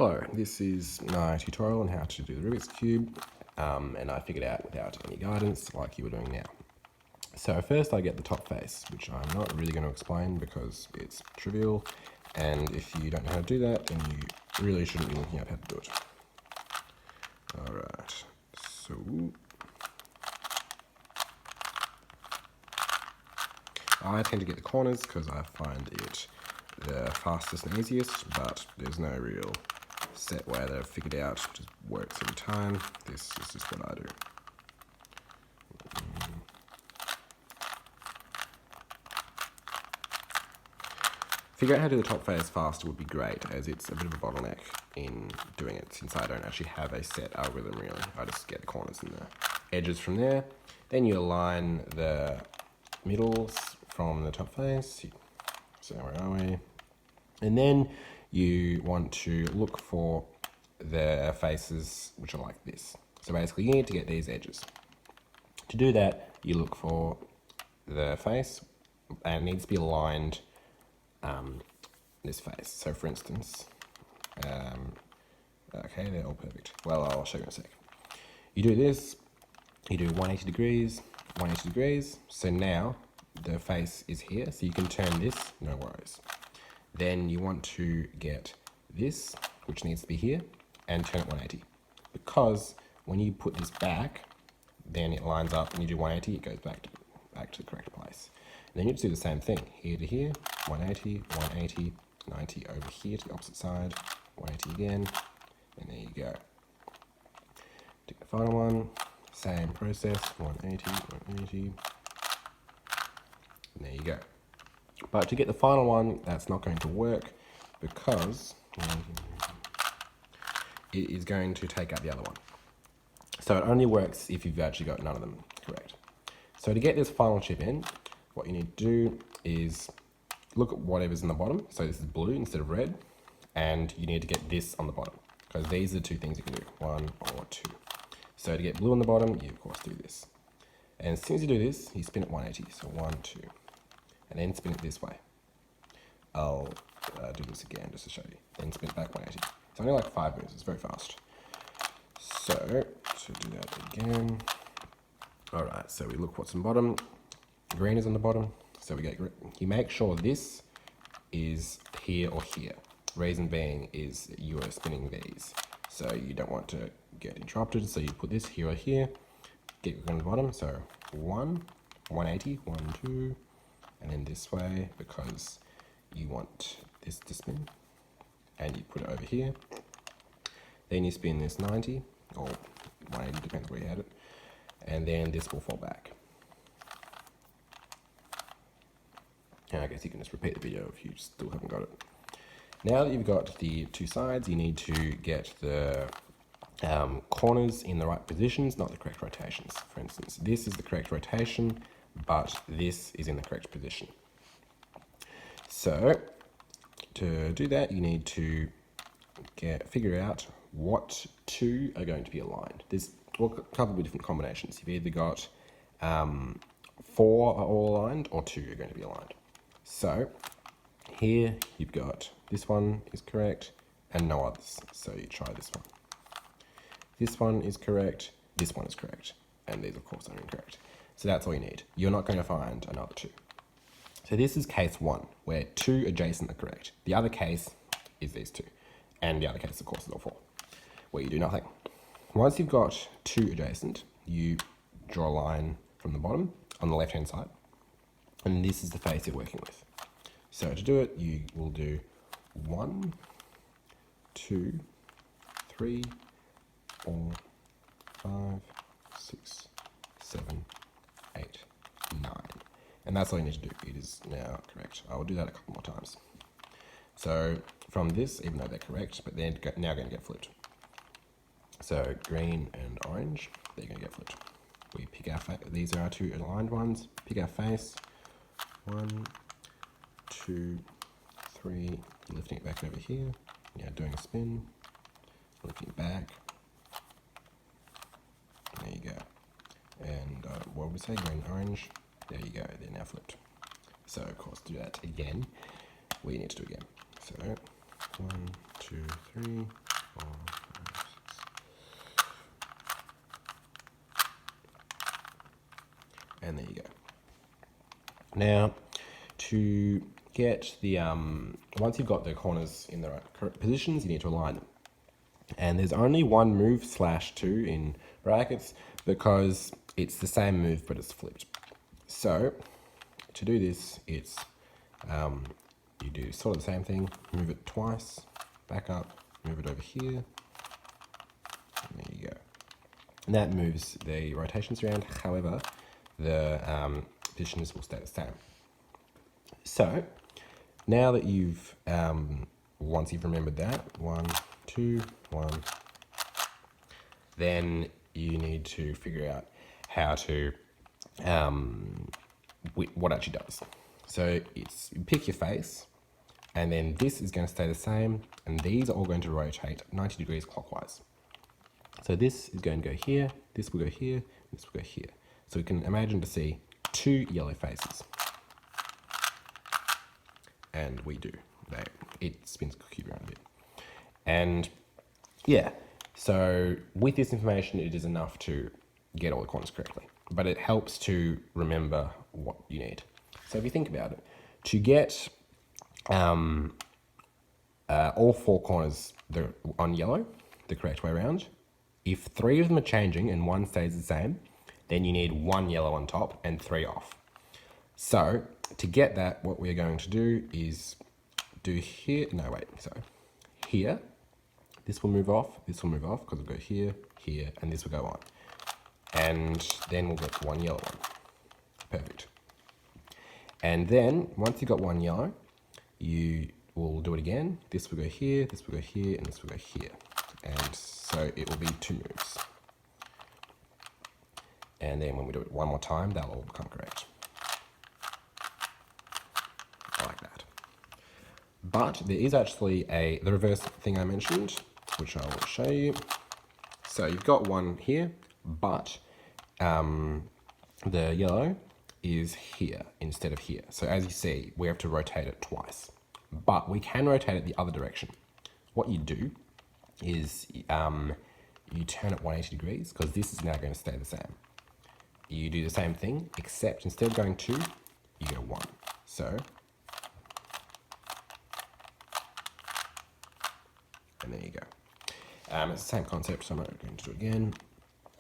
Hello, this is my tutorial on how to do the Rubik's Cube, and I figured out without any guidance like you were doing now. So first I get the top face, which I'm not really going to explain because it's trivial, and if you don't know how to do that, then you really shouldn't be looking up how to do it. Alright, so I tend to get the corners because I find it the fastest and easiest, but there's no real set way that I've figured out, just works every time. This is just what I do. Figure out how to do the top face faster would be great, as it's a bit of a bottleneck in doing it since I don't actually have a set algorithm really. I just get the corners and the edges from there. Then you align the middles from the top face. So where are we? And then you want to look for the faces which are like this. So basically you need to get these edges. To do that, you look for the face and it needs to be aligned this face. So for instance, okay, they're all perfect. Well, I'll show you in a sec. You do this, you do 180 degrees, 180 degrees. So now the face is here, so you can turn this, no worries. Then you want to get this, which needs to be here, and turn it 180. Because when you put this back, then it lines up. When you do 180, it goes back to the correct place. And then you just do the same thing, here to here, 180, 180, 90 over here to the opposite side, 180 again, and there you go. Take the final one, same process, 180, 180, and there you go. But to get the final one, that's not going to work because it is going to take out the other one. So it only works if you've actually got none of them correct. So to get this final chip in, what you need to do is look at whatever's in the bottom. So this is blue instead of red, and you need to get this on the bottom because these are the two things you can do, 1 or 2. So to get blue on the bottom, you of course do this. And as soon as you do this, you spin it 180, so 1, 2. And then spin it this way. I'll do this again just to show you. Then spin it back 180. It's only like 5 moves, it's very fast. So, to do that again. Alright, so we look what's in the bottom. Green is on the bottom, so we get green. You make sure this is here or here. Reason being is that you are spinning these. So you don't want to get interrupted, so you put this here or here. Get green on the bottom, so 1, 180, 1, 2. And then this way, because you want this to spin, and you put it over here. Then you spin this 90, or 180, depends where you had it, and then this will fall back. And I guess you can just repeat the video if you still haven't got it. Now that you've got the two sides, you need to get the corners in the right positions, not the correct rotations. For instance, this is the correct rotation, but this is in the correct position. So to do that, you need to figure out what two are going to be aligned. There's a couple of different combinations. You've either got 4 are all aligned or 2 are going to be aligned. So here you've got this one is correct and no others. So you try this one. This one is correct, this one is correct, and these of course are incorrect. So that's all you need. You're not going to find another 2. So this is case 1, where 2 adjacent are correct. The other case is these 2. And the other case, of course, is all 4, where you do nothing. Once you've got 2 adjacent, you draw a line from the bottom on the left-hand side. And this is the face you're working with. So to do it, you will do 1, 2, 3, 4, 5, 6, 7, 8, 9. And that's all you need to do. It is now correct. I will do that a couple more times. So from this, even though they're correct, but they're now going to get flipped. So green and orange, they're going to get flipped. We pick our face. These are our 2 aligned ones. Pick our face. 1, 2, 3. Lifting it back over here. Yeah, doing a spin. Lifting it back. There you go. And what would we say? Green, orange. There you go. They're now flipped. So of course, do that again. We need to do again. So 1, 2, 3. And there you go. Now, to get the, once you've got the corners in the right correct positions, you need to align them. And there's only one move /2 in brackets because it's the same move, but it's flipped. So to do this, it's, you do sort of the same thing, move it twice, back up, move it over here, and there you go. And that moves the rotations around. However, the positions will stay the same. So now that you've, once you've remembered that, 1, 2, 1, then you need to figure out how to, what actually does. So it's, you pick your face, and then this is going to stay the same, and these are all going to rotate 90 degrees clockwise. So this is going to go here, this will go here, this will go here. So we can imagine to see 2 yellow faces. And we do. It spins the cube around a bit. And yeah, so with this information, it is enough to get all the corners correctly. But it helps to remember what you need. So if you think about it, to get all 4 corners on yellow, the correct way around, if 3 of them are changing and 1 stays the same, then you need 1 yellow on top and 3 off. So to get that, what we're going to do is do here, here, this will move off, because it'll go here, here, and this will go on. And then we'll get 1 yellow one. Perfect. And then once you've got 1 yellow, you will do it again. This will go here, this will go here, and this will go here. And so it will be 2 moves. And then when we do it 1 more time, that'll all become correct. Like that. But there is actually the reverse thing I mentioned, which I will show you. So you've got 1 here, but the yellow is here instead of here. So as you see, we have to rotate it twice. But we can rotate it the other direction. What you do is you turn it 180 degrees, because this is now going to stay the same. You do the same thing, except instead of going 2, you go 1. So, and there you go. It's the same concept, so I'm not going to do it again.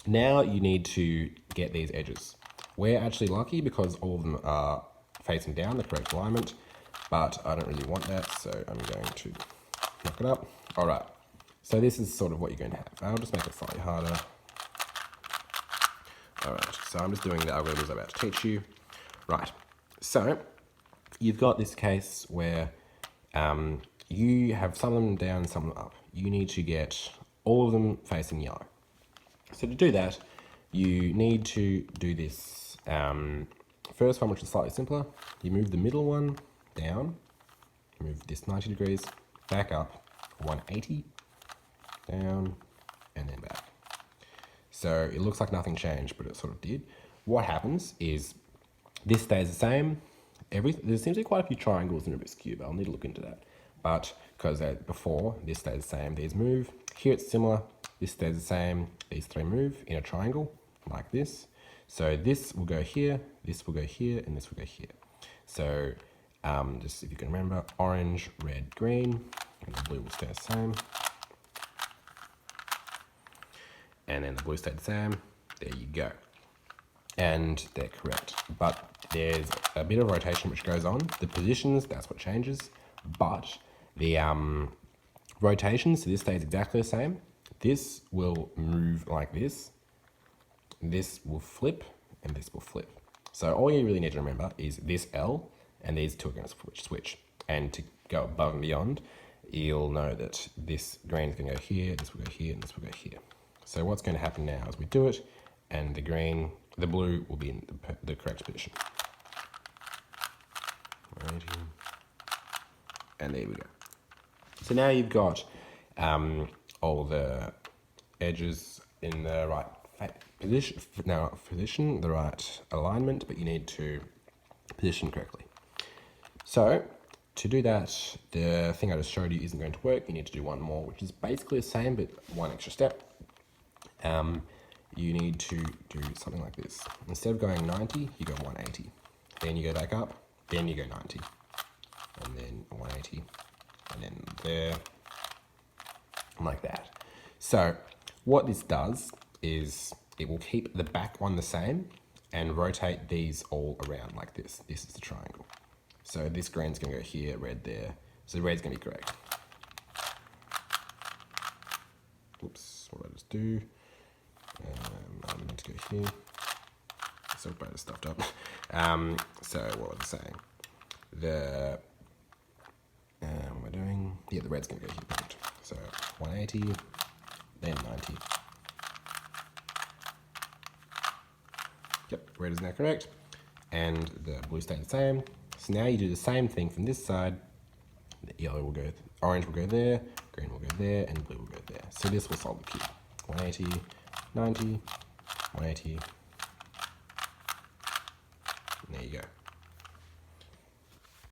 Now you need to get these edges. We're actually lucky because all of them are facing down, the correct alignment, but I don't really want that, so I'm going to knock it up. All right, so this is sort of what you're going to have. I'll just make it slightly harder. All right, so I'm just doing the algorithms I'm about to teach you. Right, so you've got this case where you have some of them down and some of them up. You need to get all of them facing yellow. So to do that, you need to do this first one, which is slightly simpler. You move the middle one down, move this 90 degrees, back up, 180, down, and then back. So it looks like nothing changed, but it sort of did. What happens is this stays the same. There seems to be quite a few triangles in Rubik's Cube. I'll need to look into that. But because before, this stays the same, these move. Here it's similar. This stays the same. These 3 move in a triangle like this. So this will go here, this will go here, and this will go here. So just if you can remember, orange, red, green, and the blue will stay the same. And then the blue stayed the same. There you go. And they're correct. But there's a bit of rotation which goes on. The positions, that's what changes. But the rotations, so this stays exactly the same. This will move like this. This will flip, and this will flip. So all you really need to remember is this L, and these 2 are going to switch. And to go above and beyond, you'll know that this green is going to go here, this will go here, and this will go here. So what's going to happen now is we do it, and the blue will be in the correct position. And there we go. So now you've got all the edges in the right position, the right alignment, but you need to position correctly. So to do that, the thing I just showed you isn't going to work. You need to do one more, which is basically the same, but one extra step. you need to do something like this. Instead of going 90, you go 180. Then you go back up, then you go 90. And then 180, and then there, like that. So what this does is it will keep the back one the same and rotate these all around like this. This is the triangle. So this green's gonna go here, red there. So red's gonna be correct. Oops, what did I just do? I'm going to go here. So both stuffed up. So what was I saying? The what am I doing? Yeah, the red's gonna go here. Perfect. So 180, then 90. Yep, red is now correct, and the blue stayed the same. So now you do the same thing from this side. The yellow will go, orange will go there, green will go there, and blue will go there. So this will solve the cube. 180, 90, 180,